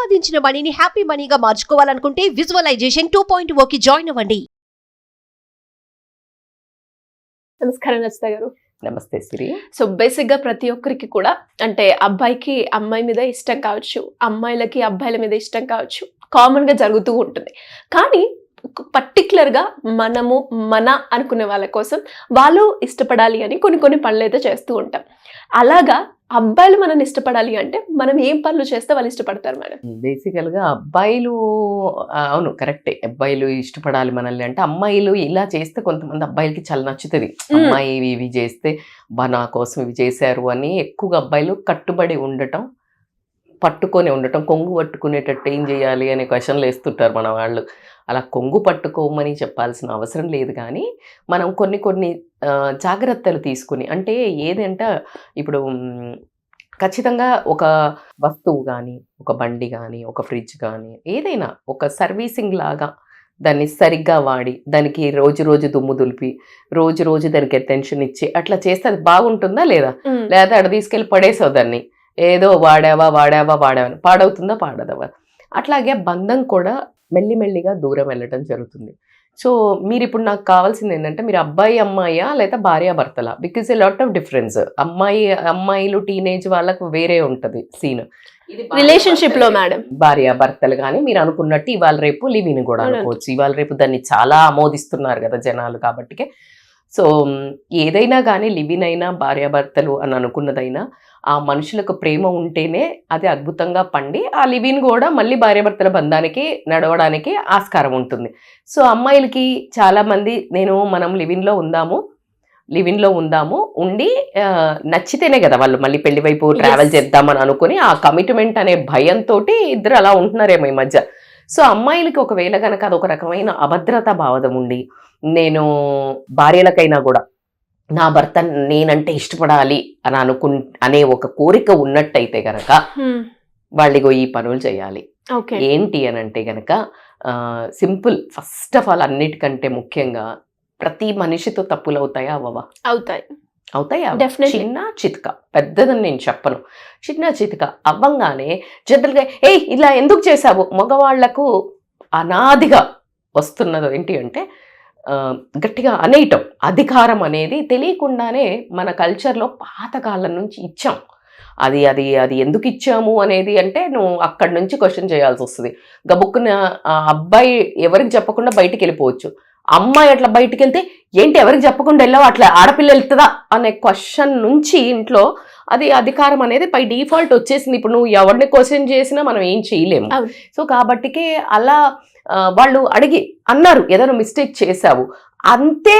సంపాదించిన మనీని హ్యాపీ మనీగా మార్చుకోవాలనుకుంటే విజువలైజేషన్ 2.0కి జాయిన్ అవ్వండి. నమస్కారం రచిత గారు. నమస్తే సిరి. సో బేసిక్ గా ప్రతి ఒక్కరికి కూడా అంటే అబ్బాయికి అమ్మాయి మీద ఇష్టం కావచ్చు, అమ్మాయిలకి అబ్బాయిల మీద ఇష్టం కావచ్చు, కామన్ గా జరుగుతూ ఉంటుంది. కానీ పర్టికులర్ గా మనము మన అనుకునే వాళ్ళ కోసం వాళ్ళు ఇష్టపడాలి అని కొన్ని పనులు అయితే చేస్తూ ఉంటాం. అలాగా అబ్బాయిలు మనల్ని ఇష్టపడాలి అంటే మనం ఏం పనులు చేస్తే వాళ్ళు ఇష్టపడతారు మేడం? బేసికల్ గా అబ్బాయిలు అవును కరెక్టే, అబ్బాయిలు ఇష్టపడాలి మనల్ని అంటే అమ్మాయిలు ఇలా చేస్తే కొంతమంది అబ్బాయిలకి చాలా నచ్చుతుంది. అమ్మాయి ఇవి చేస్తే నా కోసం ఇవి చేశారు అని ఎక్కువగా అబ్బాయిలు కట్టుబడి ఉండటం, పట్టుకొని ఉండటం, కొంగు పట్టుకునేటట్టు ఏం చేయాలి అనే క్వశ్చన్లు వేస్తుంటారు మన వాళ్ళు. అలా కొంగు పట్టుకోమని చెప్పాల్సిన అవసరం లేదు, కానీ మనం కొన్ని జాగ్రత్తలు తీసుకుని, అంటే ఏదంటే ఇప్పుడు ఖచ్చితంగా ఒక వస్తువు కానీ, ఒక బండి కానీ, ఒక ఫ్రిడ్జ్ కానీ, ఏదైనా ఒక సర్వీసింగ్ లాగా దాన్ని సరిగ్గా వాడి దానికి రోజు దుమ్ము దులిపి రోజు దానికి అటెన్షన్ ఇచ్చి అట్లా చేస్తే అది బాగుంటుందా లేదా? లేదా అక్కడ తీసుకెళ్ళి పడేసావు దాన్ని, ఏదో వాడావా పాడవుతుందా పాడదవా? అట్లాగే బంధం కూడా మెల్లిమెల్లిగా దూరం వెళ్ళటం జరుగుతుంది. సో మీరు ఇప్పుడు నాకు కావాల్సింది ఏంటంటే మీరు అబ్బాయి అమ్మాయా లేదా భార్యాభర్తలా? Because a lot of difference. అమ్మాయిలు టీనేజ్ వాళ్ళకు వేరే ఉంటుంది సీన్. రిలేషన్షిప్ లో మేడం భార్యాభర్తలు కానీ మీరు అనుకున్నట్టు ఇవాళ రేపు లివిన్ కూడా అనుకోవచ్చు. ఇవాళ రేపు దాన్ని చాలా ఆమోదిస్తున్నారు కదా జనాలు. కాబట్టి సో ఏదైనా కానీ లివిన్ అయినా భార్యాభర్తలు అని అనుకున్నదైనా ఆ మనుషులకు ప్రేమ ఉంటేనే అది అద్భుతంగా పండి ఆ లివిన్ కూడా మళ్ళీ భార్యాభర్తల బంధానికి నడవడానికి ఆస్కారం ఉంటుంది. సో అమ్మాయిలకి చాలామంది మనం లివిన్లో ఉందాము ఉండి నచ్చితేనే కదా వాళ్ళు మళ్ళీ పెళ్లి వైపు ట్రావెల్ చేద్దామని అనుకుని ఆ కమిట్మెంట్ అనే భయంతో ఇద్దరు అలా ఉంటున్నారేమో ఈ మధ్య. సో అమ్మాయిలకి ఒకవేళ కనుక అదొక రకమైన అభద్రతా భావం ఉండి, నేను భార్యలకైనా కూడా నా భర్త నేనంటే ఇష్టపడాలి అని అనే ఒక కోరిక ఉన్నట్టయితే గనక వాళ్ళిగో ఈ పనులు చేయాలి. ఏంటి అని అంటే గనక సింపుల్. ఫస్ట్ ఆఫ్ ఆల్ అన్నిటికంటే ముఖ్యంగా ప్రతి మనిషితో తప్పులు అవుతాయా అవ్వవా? అవుతాయా? చిన్న చితక, పెద్దదని నేను చెప్పను, చిన్న చితక అవ్వంగానే జనరల్గా ఇలా ఎందుకు చేశావు? మగవాళ్లకు అనాదిగా వస్తున్నది ఏంటి అంటే గట్టిగా అనేయటం. అధికారం అనేది తెలియకుండానే మన కల్చర్లో పాతకాలం నుంచి ఇచ్చాం. అది అది అది ఎందుకు ఇచ్చాము అనేది అంటే నువ్వు అక్కడి నుంచి క్వశ్చన్ చేయాల్సి వస్తుంది. గబుక్కున అబ్బాయి ఎవరికి చెప్పకుండా బయటికి వెళ్ళిపోవచ్చు, అమ్మాయి అట్లా బయటికి వెళ్తే ఏంటి ఎవరికి చెప్పకుండా వెళ్ళావు, అట్లా ఆడపిల్ల వెళ్తుందా అనే క్వశ్చన్ నుంచి ఇంట్లో అది అధికారం అనేది పై డిఫాల్ట్ వచ్చేసింది. ఇప్పుడు నువ్వు ఎవరిని క్వశ్చన్ చేసినా మనం ఏం చేయలేము. సో కాబట్టికే అలా వాళ్ళు అడిగి అన్నారు ఏదైనా మిస్టేక్ చేశావు, అంతే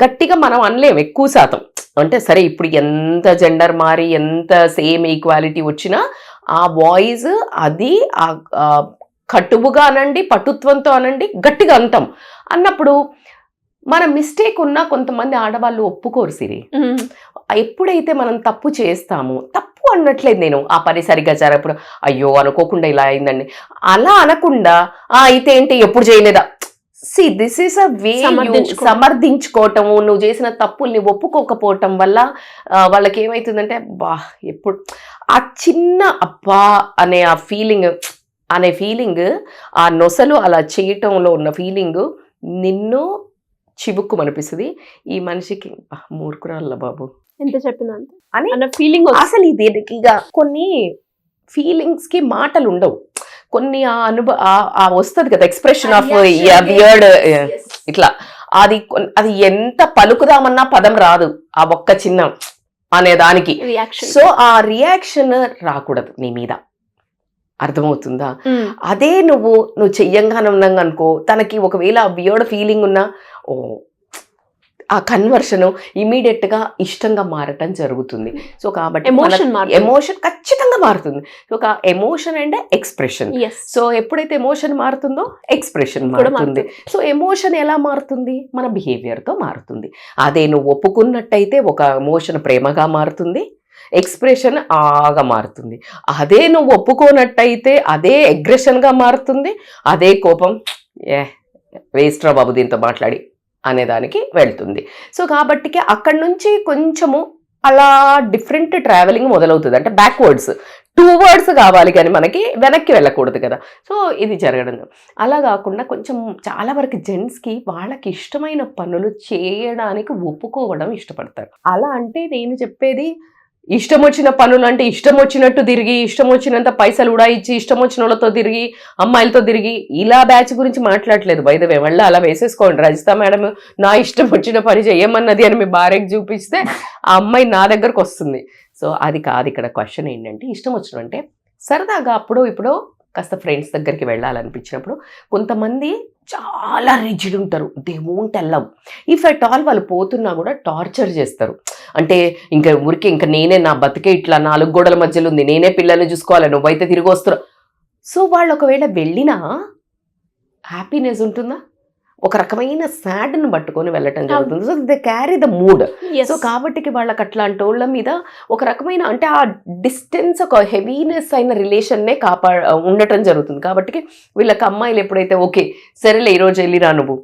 గట్టిగా మనం అనలేము ఎక్కువ శాతం. అంటే సరే ఇప్పుడు ఎంత జెండర్ మారి ఎంత సేమ్ ఈక్వాలిటీ వచ్చినా ఆ వాయిస్ అది కటువుగా అనండి, పటుత్వంతో అనండి, గట్టిగా అంటాం. అన్నప్పుడు మన మిస్టేక్ ఉన్నా కొంతమంది ఆడవాళ్ళు ఒప్పుకోరు సిరి. ఎప్పుడైతే మనం తప్పు చేస్తామో, తప్పు అన్నట్లేదు నేను, ఆ పని సరిగ్గా జరగప్పుడు అయ్యో అనుకోకుండా ఇలా అయిందండి అలా అనకుండా అయితే ఏంటి ఎప్పుడు చేయలేదా, సి దిస్ ఈస్ అ వే సమర్థించుకోవటము. నువ్వు చేసిన తప్పుల్ని ఒప్పుకోకపోవటం వల్ల వాళ్ళకి ఏమవుతుందంటే ఎప్పుడు ఆ చిన్న అబ్బా అనే ఆ ఫీలింగ్ ఆ నొసలు అలా చేయటంలో ఉన్న ఫీలింగ్ నిన్ను చివుక్కుమనిపిస్తుంది. ఈ మనిషికి మూర్ఖురాళ్ళ బాబు ఎంత చెప్పినా అనే ఫీలింగ్. అసలు ఇది కొన్ని ఫీలింగ్స్ కి మాటలు ఉండవు, కొన్ని వస్తుంది కదా ఎక్స్ప్రెషన్ ఆఫ్ బియర్డ్ ఇట్లా, అది ఎంత పలుకుదామన్నా పదం రాదు ఆ ఒక్క చిన్న అనే దానికి. సో ఆ రియాక్షన్ రాకూడదు నీ మీద, అర్థమవుతుందా? అదే నువ్వు చెయ్యంగానే ఉన్నాగా అనుకో, తనకి ఒకవేళ బియర్డ్ ఫీలింగ్ ఉన్నా ఆ కన్వర్షన్ ఇమీడియట్ గా ఇష్టంగా మారటం జరుగుతుంది. సో కాబట్టి ఎమోషన్ ఖచ్చితంగా మారుతుంది. ఒక ఎమోషన్ అండ్ ఎక్స్ప్రెషన్. సో ఎప్పుడైతే ఎమోషన్ మారుతుందో ఎక్స్ప్రెషన్ మారుతుంది. సో ఎమోషన్ ఎలా మారుతుంది? మన బిహేవియర్ తో మారుతుంది. అదే నువ్వు ఒప్పుకున్నట్టయితే ఒక ఎమోషన్ ప్రేమగా మారుతుంది, ఎక్స్ప్రెషన్ ఆగా మారుతుంది. అదే నువ్వు ఒప్పుకోనట్టయితే అదే అగ్రెషన్గా మారుతుంది, అదే కోపం వేస్ట్ రా బాబు దీంతో మాట్లాడి అనేదానికి వెళ్తుంది. సో కాబట్టి అక్కడి నుంచి కొంచెము అలా డిఫరెంట్ ట్రావెలింగ్ మొదలవుతుంది. అంటే బ్యాక్వర్డ్స్ 2 words కావాలి కానీ మనకి వెనక్కి వెళ్ళకూడదు కదా. సో ఇది జరగడం అలా కాకుండా కొంచెం చాలా వరకు జెంట్స్కి వాళ్ళకి ఇష్టమైన పనులు చేయడానికి ఒప్పుకోవడం ఇష్టపడతారు. అలా అంటే నేను చెప్పేది ఇష్టం వచ్చిన పనులు అంటే ఇష్టం వచ్చినట్టు తిరిగి ఇష్టం వచ్చినంత పైసలు ఉడాయించి ఇష్టం వచ్చిన వాళ్ళతో తిరిగి అమ్మాయిలతో తిరిగి ఇలా బ్యాచ్ గురించి మాట్లాడలేదు. బై ద వే మళ్ళీ అలా వేసేసుకోండి. రజిత మేడం నా ఇష్టం వచ్చిన పని చేయమన్నది అని మీ భార్యకి చూపిస్తే ఆ అమ్మాయి నా దగ్గరకు వస్తుంది. సో అది కాదు ఇక్కడ క్వశ్చన్. ఏంటంటే ఇష్టం వచ్చిన అంటే సరదాగా అప్పుడో ఇప్పుడో కాస్త ఫ్రెండ్స్ దగ్గరికి వెళ్ళాలనిపించినప్పుడు కొంతమంది చాలా రిజిడ్ ఉంటారు. They won't allow. If at all వాళ్ళు పోతున్నా కూడా టార్చర్ చేస్తారు. అంటే ఇంకా ఊరికే ఇంకా నేనే నా బతికే ఇట్లా 4 గోడల మధ్యలో ఉంది, నేనే పిల్లల్ని చూసుకోవాలి, నువ్వైతే తిరిగి వస్తున్నావు. సో వాళ్ళు ఒకవేళ వెళ్ళినా హ్యాపీనెస్ ఉంటుందా? ఒక రకమైన సాడ్ని పట్టుకొని వెళ్ళటం జరుగుతుంది. So they carry the mood. So కాబట్టి వాళ్ళకి అట్లాంటి వాళ్ళ మీద ఒక రకమైన అంటే ఆ డిస్టెన్స్ ఒక హెవీనెస్ అయిన రిలేషన్నే ఉండటం జరుగుతుంది. కాబట్టి వీళ్ళకి అమ్మాయిలు ఎప్పుడైతే ఓకే సరేలే ఈరోజు వెళ్ళిరా నువ్వు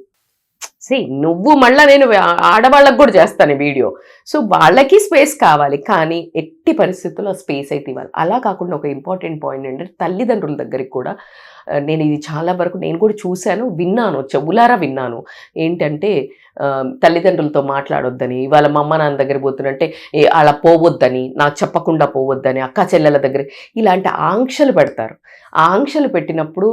మళ్ళీ నేను ఆడవాళ్ళకు కూడా చేస్తాను వీడియో. సో వాళ్ళకి స్పేస్ కావాలి కానీ ఎట్టి పరిస్థితుల్లో స్పేస్ అయితే ఇవ్వాలి. అలా కాకుండా ఒక ఇంపార్టెంట్ పాయింట్ ఏంటంటే తల్లిదండ్రుల దగ్గరికి కూడా నేను ఇది చాలా వరకు నేను కూడా చూశాను, విన్నాను, చెవులారా విన్నాను. ఏంటంటే తల్లిదండ్రులతో మాట్లాడొద్దని, వాళ్ళ మా అమ్మ నాన్న దగ్గర పోతున్నంటే అలా పోవద్దని, నాకు చెప్పకుండా పోవద్దని, అక్క చెల్లెల దగ్గర ఇలాంటి ఆంక్షలు పెడతారు. ఆ ఆంక్షలు పెట్టినప్పుడు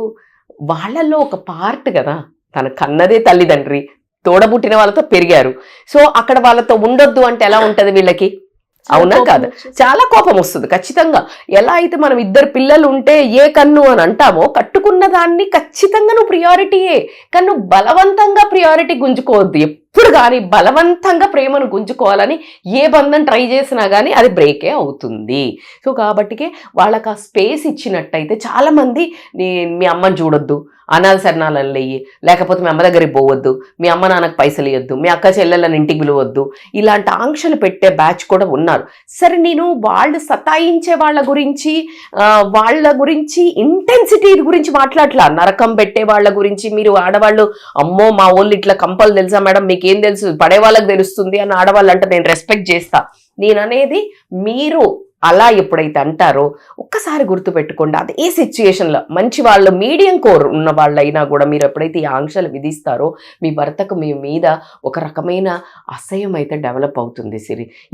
వాళ్ళల్లో ఒక పార్ట్ కదా, తన కన్నదే తల్లిదండ్రి, తోడబుట్టిన వాళ్ళతో పెరిగారు. సో అక్కడ వాళ్ళతో ఉండొద్దు అంటే ఎలా ఉంటది వీళ్ళకి? అవునా కాదు? చాలా కోపం వస్తుంది ఖచ్చితంగా. ఎలా అయితే మనం 2 పిల్లలు ఉంటే ఏ కన్ను అని అంటామో కట్టుకున్న దాన్ని ఖచ్చితంగా నువ్వు ప్రియారిటీయే, కానీ నువ్వు బలవంతంగా ప్రియారిటీ గుంజుకోవద్దు. ఎప్పుడు కానీ బలవంతంగా ప్రేమను గుంజుకోవాలని ఏ బంధం ట్రై చేసినా కానీ అది బ్రేకే అవుతుంది. సో కాబట్టికే వాళ్ళకి ఆ స్పేస్ ఇచ్చినట్టయితే చాలామంది మీ అమ్మని చూడొద్దు, అనాథ శరణాలను లేయి, లేకపోతే మీ అమ్మ దగ్గరికి పోవద్దు, మీ అమ్మ నాన్నకు పైసలు ఇవ్వద్దు, మీ అక్క చెల్లెళ్ళని ఇంటికి పిలవద్దు, ఇలాంటి ఆంక్షలు పెట్టే బ్యాచ్ కూడా ఉన్నారు. సరే నేను వాళ్ళు సతాయించే వాళ్ళ గురించి ఇంటెన్సిటీ గురించి మాట్లాడట్లా, నరకం పెట్టే వాళ్ళ గురించి. మీరు ఆడవాళ్ళు అమ్మో మా వాళ్ళు ఇట్లా కంపలు తెలుసా మేడం, మీకేం తెలుసు, పడే వాళ్ళకి తెలుస్తుంది అని ఆడవాళ్ళు అంటే నేను రెస్పెక్ట్ చేస్తా. నేను అనేది మీరు అలా ఎప్పుడైతే అంటారో ఒక్కసారి గుర్తుపెట్టుకోండి, అదే సిచ్యుయేషన్లో మంచి వాళ్ళు మీడియం కోర్ ఉన్న వాళ్ళైనా కూడా మీరు ఎప్పుడైతే ఈ ఆంక్షలు విధిస్తారో మీ భర్తకు మీ మీద ఒక రకమైన అసహ్యం అయితే డెవలప్ అవుతుంది.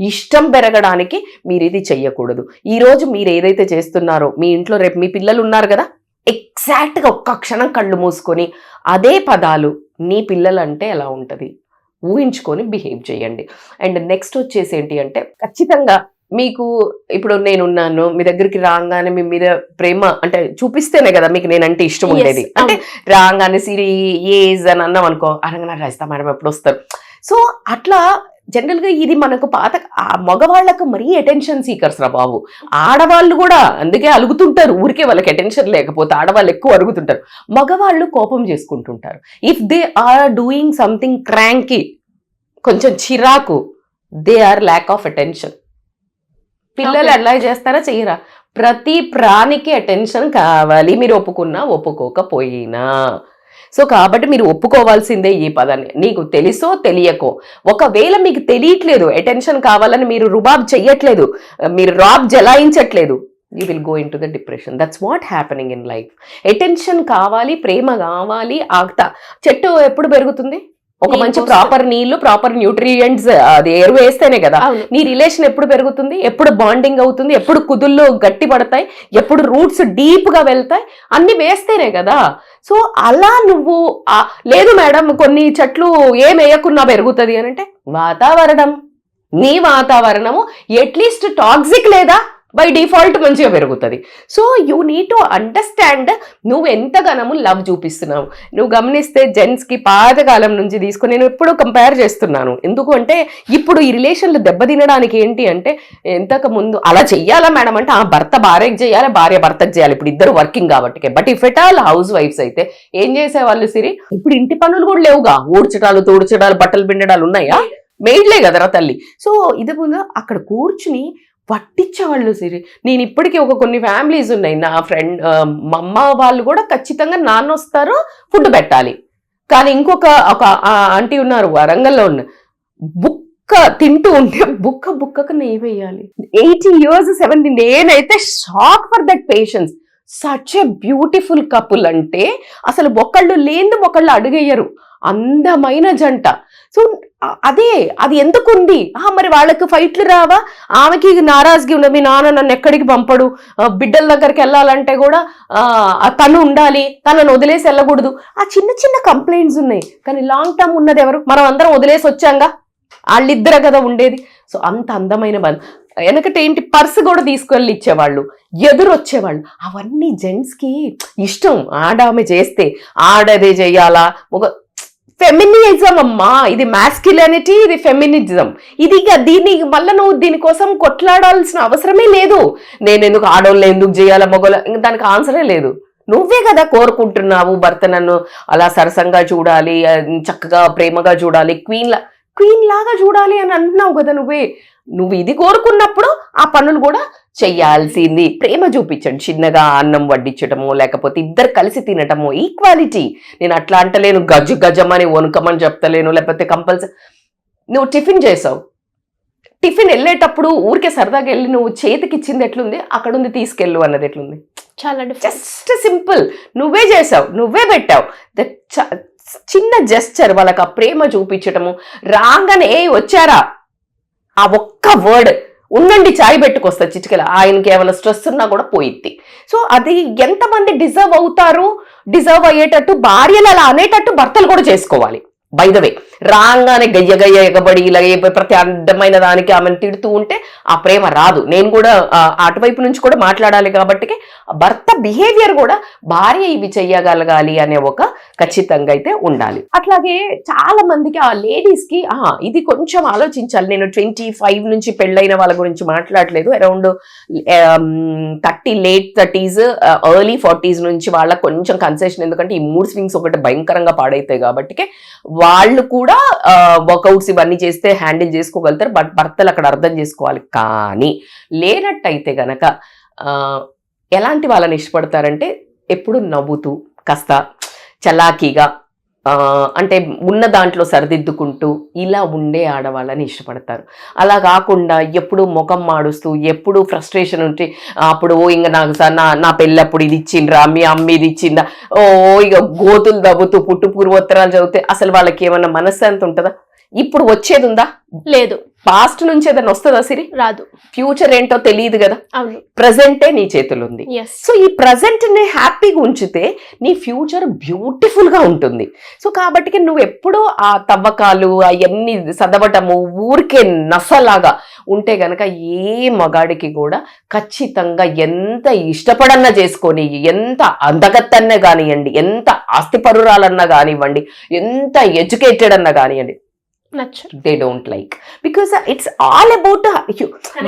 ఇష్టం పెరగడానికి మీరు ఇది చెయ్యకూడదు. ఈరోజు మీరు ఏదైతే చేస్తున్నారో మీ ఇంట్లో రేపు మీ పిల్లలు ఉన్నారు కదా, ఎగ్జాక్ట్గా ఒక్క క్షణం కళ్ళు మూసుకొని అదే పదాలు నీ పిల్లలంటే ఎలా ఉంటుంది ఊహించుకొని బిహేవ్ చేయండి. అండ్ నెక్స్ట్ వచ్చేసి ఏంటి అంటే ఖచ్చితంగా మీకు ఇప్పుడు నేనున్నాను, మీ దగ్గరికి రాగానే మీ మీద ప్రేమ అంటే చూపిస్తేనే కదా మీకు నేనంటే ఇష్టం ఉండేది. అంటే రాగానే ఏజ్ అని అన్నాం అనుకో, అనగా రాస్తా మేడం ఎప్పుడు వస్తారు. సో అట్లా జనరల్గా ఇది మనకు మగవాళ్ళకు మరీ అటెన్షన్ సీకర్స్ రా బాబు. ఆడవాళ్ళు కూడా అందుకే అలుగుతుంటారు, ఊరికే వాళ్ళకి అటెన్షన్ లేకపోతే ఆడవాళ్ళు ఎక్కువ అరుగుతుంటారు. మగవాళ్ళు కోపం చేసుకుంటుంటారు. If they are doing something cranky, కొంచెం చిరాకు, they are lack of attention. పిల్లలు ఎలా చేస్తారా చెయ్యరా? ప్రతి ప్రాణికి అటెన్షన్ కావాలి, మీరు ఒప్పుకున్నా ఒప్పుకోకపోయినా. సో కాబట్టి మీరు ఒప్పుకోవాల్సిందే ఈ పదాన్ని, నీకు తెలుసో తెలియకో. ఒకవేళ మీకు తెలియట్లేదు అటెన్షన్ కావాలని, మీరు రుబాబ్ చెయ్యట్లేదు, మీరు రాబ్ జలాయించట్లేదు, you will go into the depression. That's what happening in life. Attention కావాలి, ప్రేమ కావాలి. చెట్టు ఎప్పుడు పెరుగుతుంది? ఒక మంచి ప్రాపర్ నీళ్లు, ప్రాపర్ న్యూట్రియంట్స్ అది ఎరువు వేస్తేనే కదా. నీ రిలేషన్ ఎప్పుడు పెరుగుతుంది, ఎప్పుడు బాండింగ్ అవుతుంది, ఎప్పుడు కుదుళ్ళు గట్టి పడతాయి, ఎప్పుడు రూట్స్ డీప్ గా వెళ్తాయి, అన్ని వేస్తేనే కదా. సో అలా నువ్వు లేదు మేడం కొన్ని చెట్లు ఏం వేయకున్నా పెరుగుతుంది అని అంటే, వాతావరణం, నీ వాతావరణము ఎట్లీస్ట్ టాక్సిక్ లేదా బై డిఫాల్ట్ మంచిగా పెరుగుతుంది. So you need to understand నువ్వు ఎంతగానో లవ్ చూపిస్తున్నావు. నువ్వు గమనిస్తే జెంట్స్కి పాతకాలం నుంచి తీసుకొని నేను ఎప్పుడూ కంపేర్ చేస్తున్నాను. ఎందుకు అంటే ఇప్పుడు ఈ రిలేషన్లు దెబ్బతినడానికి ఏంటి అంటే, ఎంతకు ముందు అలా చెయ్యాలా మేడం అంటే భర్త భార్యకి చేయాలి, భార్య భర్తకు చేయాలి, ఇప్పుడు ఇద్దరు వర్కింగ్ కాబట్టి. బట్ ఇఫ్ ఎట్ ఆల్ హౌస్ వైఫ్స్ అయితే ఏం చేసేవాళ్ళు ఇప్పుడు ఇంటి పనులు కూడా లేవుగా, ఊడ్చడాలు తోడ్చడాలు బట్టలు పిండడాలు ఉన్నాయా? మెయిడ్లే కదరా తల్లి. సో ఇది ముందు అక్కడ కూర్చుని పట్టించేవాళ్ళు. నేను ఇప్పటికీ కొన్ని ఫ్యామిలీస్ ఉన్నాయి, నా ఫ్రెండ్ మా అమ్మ వాళ్ళు కూడా ఖచ్చితంగా నాన్న వస్తారు ఫుడ్ పెట్టాలి. కానీ ఒక ఆంటీ ఉన్నారు వరంగల్లో ఉన్న, తింటూ ఉంటే బుక్కకు నెయ్యి వేయాలి. 80 years 70, నేనైతే shock for that patience. Such a beautiful couple. అంటే అసలు ఒకళ్ళు లేని ఒకళ్ళు అడుగయ్యరు, అందమైన జంట. సో అది ఎందుకుంది? మరి వాళ్ళకి ఫైట్లు రావా? ఆమెకి నారాజ్గి ఉన్న, మీ నాన్న నన్ను ఎక్కడికి పంపడు, బిడ్డల దగ్గరికి వెళ్ళాలంటే కూడా తను ఉండాలి, తనను వదిలేసి వెళ్ళకూడదు. ఆ చిన్న చిన్న కంప్లైంట్స్ ఉన్నాయి. కానీ లాంగ్ టర్మ్ ఉన్నది ఎవరు? మనం అందరం వదిలేసి వచ్చాంగా, వాళ్ళిద్దరే కదా ఉండేది. సో అంత అందమైన బంధం. వెనకటి ఏంటి, పర్సు కూడా తీసుకెళ్ళి ఇచ్చేవాళ్ళు, ఎదురొచ్చేవాళ్ళు. అవన్నీ జెంట్స్ కి ఇష్టం. ఆమె చేస్తే ఆడదే చెయ్యాలా, ఒక ఫెమినిజం అమ్మా. ఇది మాస్క్యులానిటీ, ఇది ఫెమినిజం. దీన్ని మళ్ళీ నువ్వు దీనికోసం కొట్లాడాల్సిన అవసరమే లేదు. నేను ఎందుకు ఆడవాళ్ళు ఎందుకు చేయాలా, మగవాళ్ళ, దానికి ఆన్సరే లేదు. నువ్వే కదా కోరుకుంటున్నావు భర్త నన్ను అలా సరసంగా చూడాలి, చక్కగా ప్రేమగా చూడాలి, క్వీన్ లాగా చూడాలి అని అంటున్నావు కదా. నువ్వు ఇది కోరుకున్నప్పుడు ఆ పనులు కూడా చెయ్యాల్సింది. ప్రేమ చూపించండి, చిన్నగా అన్నం వడ్డించటమో, లేకపోతే ఇద్దరు కలిసి తినటమో, ఈక్వాలిటీ. నేను అట్లా అంటలేను, గజమని వణుకమని చెప్తలేను, లేకపోతే కంపల్సరీ. నువ్వు టిఫిన్ చేసావు, టిఫిన్ వెళ్ళేటప్పుడు ఊరికే సరదాగా వెళ్ళి నువ్వు చేతికి ఇచ్చింది ఎట్లుంది, అక్కడ ఉంది తీసుకెళ్ళు అన్నది ఎట్లుంది? చాలా జస్ట్ సింపుల్. నువ్వే చేసావు, నువ్వే పెట్టావు. చిన్న జెస్చర్, వాళ్ళకి ఆ ప్రేమ చూపించటము. రాగానే వచ్చారా, ఆ ఒక్క వర్డ్, ఉండండి చాయ్ పెట్టుకొస్తా చిటికెల, ఆయనకి ఏమైనా స్ట్రెస్ ఉన్నా కూడా పోయిద్ది. సో అది ఎంతమంది డిజర్వ్ అయ్యేటట్టు భార్యలు అలా అనేటట్టు భర్తలు కూడా చేసుకోవాలి. బై ద వే, రాగానే గయ్య ఎగబడి ఇలా ప్రతి అడ్డమైన దానికి ఆమెను తిడుతూ ఉంటే ఆ ప్రేమ రాదు. నేను కూడా అటువైపు నుంచి కూడా మాట్లాడాలి కాబట్టి భర్త బిహేవియర్ కూడా భార్య ఇవి చెయ్యగలగాలి అనే ఒక ఖచ్చితంగా అయితే ఉండాలి. అట్లాగే చాలా మందికి ఆ లేడీస్ కి ఇది కొంచెం ఆలోచించాలి. నేను 25 నుంచి పెళ్ళైన వాళ్ళ గురించి మాట్లాడలేదు, around 30 late 30s early 40s నుంచి వాళ్ళకి కొంచెం కన్సెషన్. ఎందుకంటే ఈ మూడ్ స్వింగ్స్ ఒకటి భయంకరంగా పాడైతాయి కాబట్టి వాళ్ళు కూడా వర్కౌట్స్ ఇవన్నీ చేస్తే హ్యాండిల్ చేసుకోగలుగుతారు. బట్ భర్తలు అక్కడ అర్థం చేసుకోవాలి. కానీ లేనట్టయితే గనక ఎలాంటి వాళ్ళని ఇష్టపడతారంటే, ఎప్పుడు నవ్వుతూ కాస్త చలాకీగా, అంటే ఉన్న దాంట్లో సరిదిద్దుకుంటూ ఇలా ఉండే ఆడవాళ్ళని ఇష్టపడతారు. అలా కాకుండా ఎప్పుడు ముఖం మాడుస్తూ, ఎప్పుడు ఫ్రస్ట్రేషన్ ఉంటే, అప్పుడు ఇంకా నాకు నా పెళ్ళప్పుడు ఇది ఇచ్చిండ్రా, మీ అమ్మ ఇది ఇచ్చిందా, ఇక గోతులు దవ్వుతూ పుట్టు పూర్వోత్తరాలు చదివితే అసలు వాళ్ళకి ఏమన్నా మనశ్శాంతి ఉంటుందా? ఇప్పుడు వచ్చేది ఉందా? లేదు. పాస్ట్ నుంచి ఏదైనా వస్తుందా సిరి? రాదు. ఫ్యూచర్ ఏంటో తెలియదు కదా. ప్రజెంటే నీ చేతులు ఉంది. సో ఈ ప్రజెంట్ ని హ్యాపీగా ఉంచితే నీ ఫ్యూచర్ బ్యూటిఫుల్ గా ఉంటుంది. సో కాబట్టి నువ్వు ఎప్పుడూ ఆ తవ్వకాలు అవన్నీ చదవటము ఊరికే నసలాగా ఉంటే గనక ఏ మగాడికి కూడా ఖచ్చితంగా ఎంత ఇష్టపడన్నా చేసుకొని, ఎంత అందగత్తన్నా కానివ్వండి, ఎంత ఆస్తిపరురాలన్నా కానివ్వండి, ఎంత ఎడ్యుకేటెడ్ అన్నా కానివ్వండి, they don't like. Because it's all about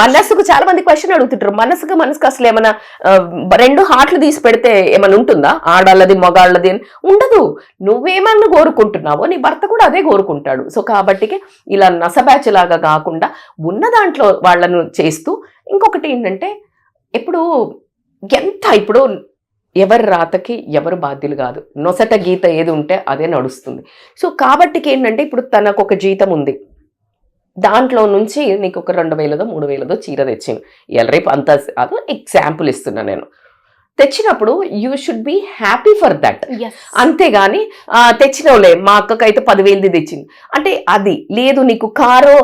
మనసుకు. చాలా మంది క్వశ్చన్ అడుగుతుంటారు, మనసుకు అసలు ఏమైనా 2 హార్ట్లు తీసి పెడితే ఏమైనా ఉంటుందా? ఆడాళ్ళది మగాళ్ళది అని ఉండదు. నువ్వేమన్నా కోరుకుంటున్నావో నీ భర్త కూడా అదే కోరుకుంటాడు. సో కాబట్టి ఇలా నసబ్యాచ్ లాగా కాకుండా ఉన్న దాంట్లో వాళ్ళను చేస్తూ, ఇంకొకటి ఏంటంటే ఇప్పుడు ఎవరి రాతకి ఎవరు బాధ్యులు కాదు. నొసట గీత ఏది ఉంటే అదే నడుస్తుంది. సో కాబట్టి ఏంటంటే, ఇప్పుడు తనకు ఒక జీతం ఉంది, దాంట్లో నుంచి నీకు ఒక 2000 3000 చీర తెచ్చింది. రేపు అంత అదో ఎగ్జాంపుల్ ఇస్తున్నా నేను. తెచ్చినప్పుడు you should be happy for that. అంతేగాని తెచ్చినవులే, మా అక్కకైతే 10,000 తెచ్చింది అంటే అది లేదు. నీకు కారు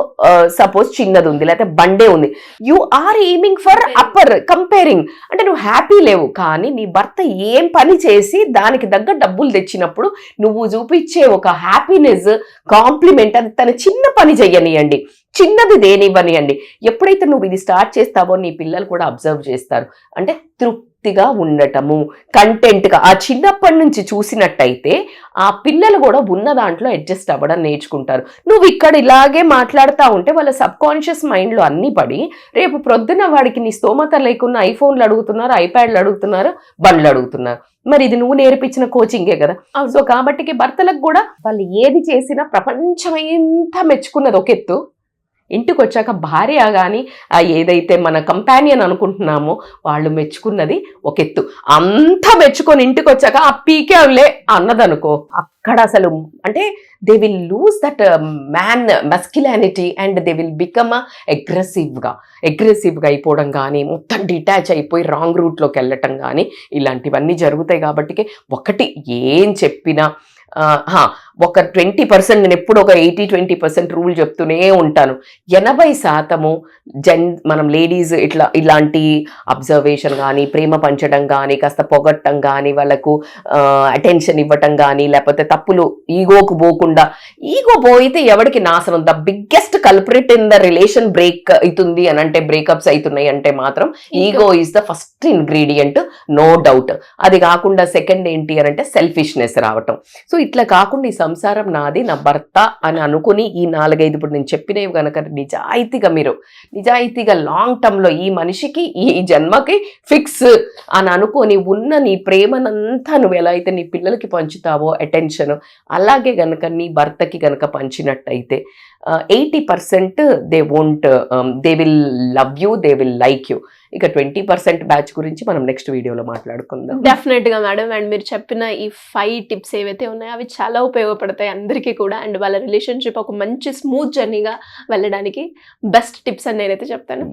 సపోజ్ చిన్నది ఉంది, లేకపోతే బండే ఉంది, you are aiming for upper, comparing. అంటే నువ్వు హ్యాపీ లేవు. కానీ నీ భర్త ఏం పని చేసి దానికి దగ్గర డబ్బులు తెచ్చినప్పుడు నువ్వు చూపించే ఒక హ్యాపీనెస్, కాంప్లిమెంట్, అది తన చిన్న పని చెయ్యనియండి, చిన్నది దేనివ్వనియండి. ఎప్పుడైతే నువ్వు ఇది స్టార్ట్ చేస్తావో నీ పిల్లలు కూడా అబ్జర్వ్ చేస్తారు. అంటే తృప్తిగా ఉండటము, కంటెంట్గా ఆ చిన్నప్పటి నుంచి చూసినట్టయితే ఆ పిల్లలు కూడా ఉన్న దాంట్లో అడ్జస్ట్ అవ్వడం నేర్చుకుంటారు. నువ్వు ఇక్కడ ఇలాగే మాట్లాడుతూ ఉంటే వాళ్ళ సబ్ కాన్షియస్ మైండ్లో అన్ని పడి రేపు ప్రొద్దున వాడికి నీ స్తోమత లేకున్నా ఐఫోన్లు అడుగుతున్నారు, ఐప్యాడ్లు అడుగుతున్నారు, బండ్లు అడుగుతున్నారు. మరి ఇది నువ్వు నేర్పించిన కోచింగే కదా. సో కాబట్టి భర్తలకు కూడా వాళ్ళు ఏది చేసినా ప్రపంచం ఎంత మెచ్చుకున్నది ఒక ఎత్తు, ఇంటికి వచ్చాక భార్య కానీ ఏదైతే మన కంపానియన్ అనుకుంటున్నామో వాళ్ళు మెచ్చుకున్నది ఒక ఎత్తు, అంతా మెచ్చుకొని ఇంటికి వచ్చాక ఆ పీకేవ్లే అన్నదనుకో, అక్కడ అసలు అంటే they will lose that man masculinity and they will become అగ్రెసివ్గా అయిపోవడం కానీ, మొత్తం డిటాచ్ అయిపోయి రాంగ్ రూట్లోకి వెళ్ళటం కానీ ఇలాంటివన్నీ జరుగుతాయి. కాబట్టి ఒకటి ఏం చెప్పినా ఒక 20%, నేను ఎప్పుడు ఒక 80-20% రూల్ చెప్తూనే ఉంటాను. 80% మనం లేడీస్ ఇలాంటి అబ్జర్వేషన్ కానీ, ప్రేమ పంచడం కానీ, కాస్త పొగట్టం కానీ, వాళ్ళకు అటెన్షన్ ఇవ్వటం కానీ, లేకపోతే తప్పులు ఈగోకు పోకుండా, ఈగో పోయితే ఎవరికి నాశనం. The biggest culprit in the relation break అవుతుంది అని అంటే, బ్రేకప్స్ అవుతున్నాయి అంటే మాత్రం ego is the first ingredient, no doubt. అది కాకుండా సెకండ్ ఏంటి అని అంటే సెల్ఫిష్నెస్ రావటం. సో ఇట్లా కాకుండా ఈ సంసారం నాది, నా భర్త అని అనుకుని ఈ 4-5 ఇప్పుడు నేను చెప్పినవి కనుక నిజాయితీగా లాంగ్ టర్మ్ లో ఈ మనిషికి ఈ జన్మకి ఫిక్స్ అని అనుకొని ఉన్న నీ ప్రేమనంతా నువ్వు ఎలా అయితే నీ పిల్లలకి పంచుతావో అటెన్షన్, అలాగే గనక నీ భర్తకి గనక పంచినట్టయితే 80% they will love you, they will like you. ఇక 20% బ్యాచ్ గురించి మనం నెక్స్ట్ వీడియోలో మాట్లాడుకుందాం. డెఫినెట్ గా మేడం. అండ్ మీరు చెప్పిన ఈ 5 టిప్స్ ఏవైతే ఉన్నాయో అవి చాలా ఉపయోగపడతాయి అందరికీ కూడా. అండ్ వాళ్ళ రిలేషన్షిప్ ఒక మంచి స్మూత్ జర్నీగా వెళ్ళడానికి బెస్ట్ టిప్స్ అని నేనైతే చెప్తాను.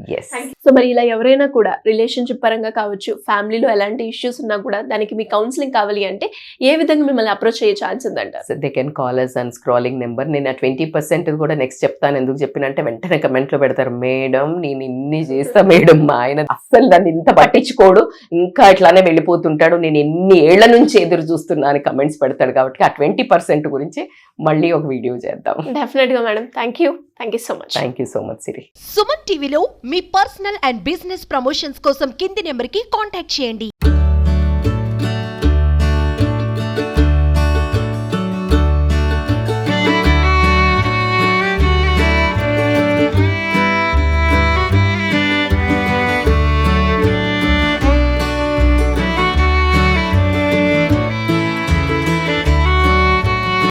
సో మరి ఇలా ఎవరైనా కూడా రిలేషన్షిప్ పరంగా కావచ్చు, ఫ్యామిలీలో ఎలాంటి ఇష్యూస్ ఉన్నా కూడా దానికి మీ కౌన్సిలింగ్ కావాలి అంటే ఏ విధంగా మిమ్మల్ని అప్రోచ్ అయ్యే ఛాన్స్ ఉందంటారు? They can call us and scrolling number. నేను ఆ 20% కూడా నెక్స్ట్ చెప్తాను. ఎందుకు చెప్పినంటే వెంటనే కమెంట్లో పెడతారు, మేడం నేను ఇన్ని చేస్తా మేడం, మా ఆయన అస్సలు దాన్ని ఇంత పట్టించుకోడు, ఇంకా ఇట్లానే వెళ్ళిపోతుంటాడు, నేను ఎన్ని ఏళ్ల నుంచి ఎదురు చూస్తున్నా అని కమెంట్స్ పెడతాడు. కాబట్టి ఆ 20% గురించి మళ్ళీ ఒక వీడియో చేద్దాం. డెఫినెట్ గా madam. Thank you so much. Thank you so much Siri. Suman టీవీలో మీ పర్సనల్ అండ్ బిజినెస్ ప్రమోషన్స్ కోసం కింది నెంబర్కి కాంటాక్ట్ చేయండి.